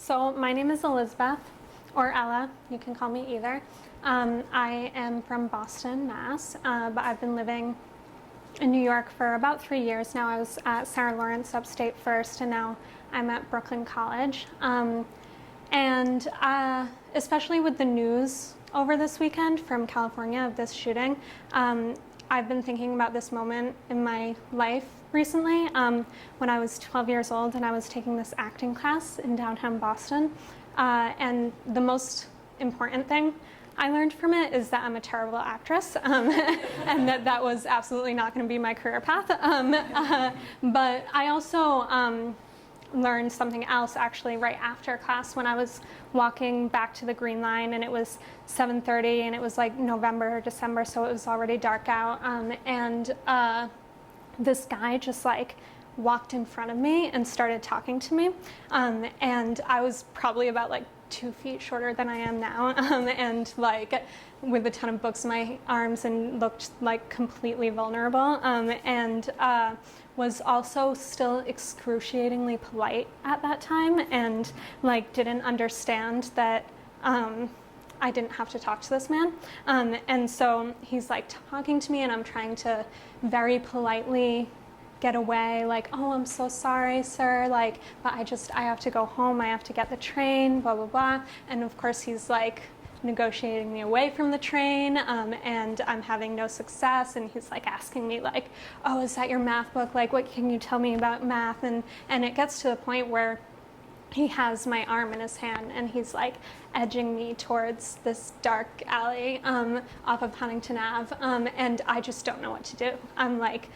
So my name is Elizabeth, or Ella. You can call me either. I am from Boston, Mass, but I've been living in New York for about 3 years now. I was at Sarah Lawrence Upstate first, and now I'm at Brooklyn College. Especially with the news over this weekend from California of this shooting, I've been thinking about this moment in my life recently. When I was 12 years old and I was taking this acting class in downtown Boston. And the most important thing I learned from it is that I'm a terrible actress, and that was absolutely not going to be my career path. But I also learned something else actually right after class when I was walking back to the Green Line, and it was 7:30 and it was like November or December, so it was already dark out, and this guy just like walked in front of me and started talking to me, and I was probably about like 2 feet shorter than I am now, and like with a ton of books in my arms, and looked like completely vulnerable, and was also still excruciatingly polite at that time, and like didn't understand that I didn't have to talk to this man. And so he's like talking to me, and I'm trying to very politely get away, like, oh, I'm so sorry, sir, like, but I have to go home, I have to get the train, blah, blah, blah. And of course he's like negotiating me away from the train, and I'm having no success, and he's like asking me like, oh, is that your math book? Like, what can you tell me about math? And it gets to the point where he has my arm in his hand, and he's like edging me towards this dark alley off of Huntington Ave, and I just don't know what to do. I'm like,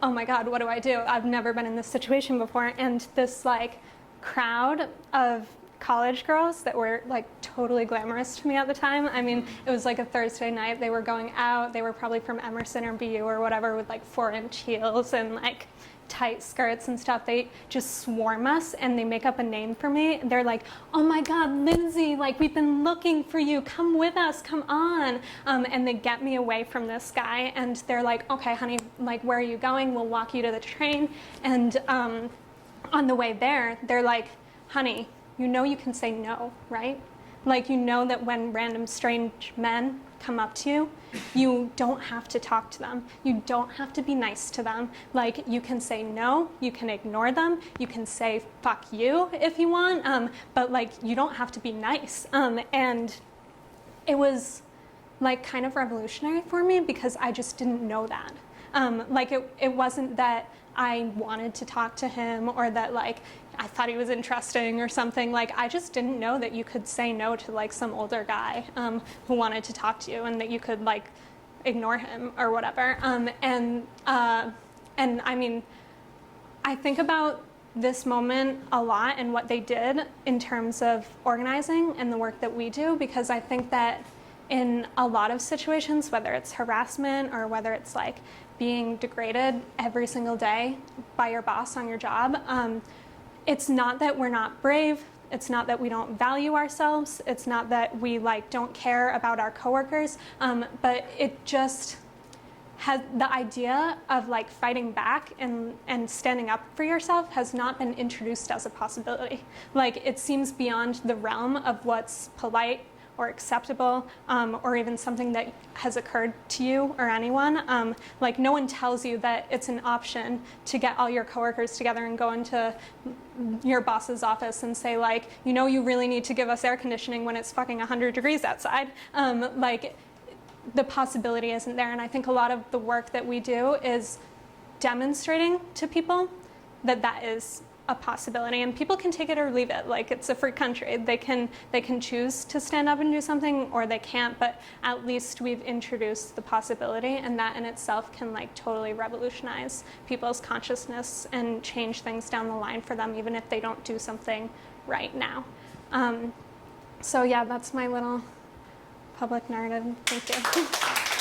oh my God, what do I do? I've never been in this situation before. And this like crowd of college girls that were like totally glamorous to me at the time. I mean, it was like a Thursday night. They were going out. They were probably from Emerson or BU or whatever, with like 4-inch heels and like tight skirts and stuff. They just swarm us, and they make up a name for me. They're like, oh my God, Lindsay, like, we've been looking for you, come with us, come on. And they get me away from this guy, and they're like, okay, honey, like, where are you going? We'll walk you to the train. And on the way there, they're like, honey, you know you can say no, right? Like, you know that when random strange men come up to you, you don't have to talk to them. You don't have to be nice to them. Like, you can say no, you can ignore them, you can say fuck you if you want, but like, you don't have to be nice. And it was like kind of revolutionary for me, because I just didn't know that. Like, it wasn't that I wanted to talk to him, or that like I thought he was interesting or something. Like, I just didn't know that you could say no to like some older guy who wanted to talk to you, and that you could like ignore him or whatever. And I mean, I think about this moment a lot and what they did in terms of organizing and the work that we do, because I think that in a lot of situations, whether it's harassment or whether it's like being degraded every single day by your boss on your job, it's not that we're not brave. It's not that we don't value ourselves. It's not that we like don't care about our coworkers, but it just has the idea of like fighting back and standing up for yourself has not been introduced as a possibility. Like, it seems beyond the realm of what's polite or acceptable, or even something that has occurred to you or anyone. Like, no one tells you that it's an option to get all your coworkers together and go into your boss's office and say like, you know, you really need to give us air conditioning when it's fucking 100 degrees outside. Like, the possibility isn't there. And I think a lot of the work that we do is demonstrating to people that that is a possibility, and people can take it or leave it. Like, it's a free country. They can choose to stand up and do something, or they can't, but at least we've introduced the possibility, and that in itself can like totally revolutionize people's consciousness and change things down the line for them, even if they don't do something right now. So yeah, that's my little public narrative. Thank you.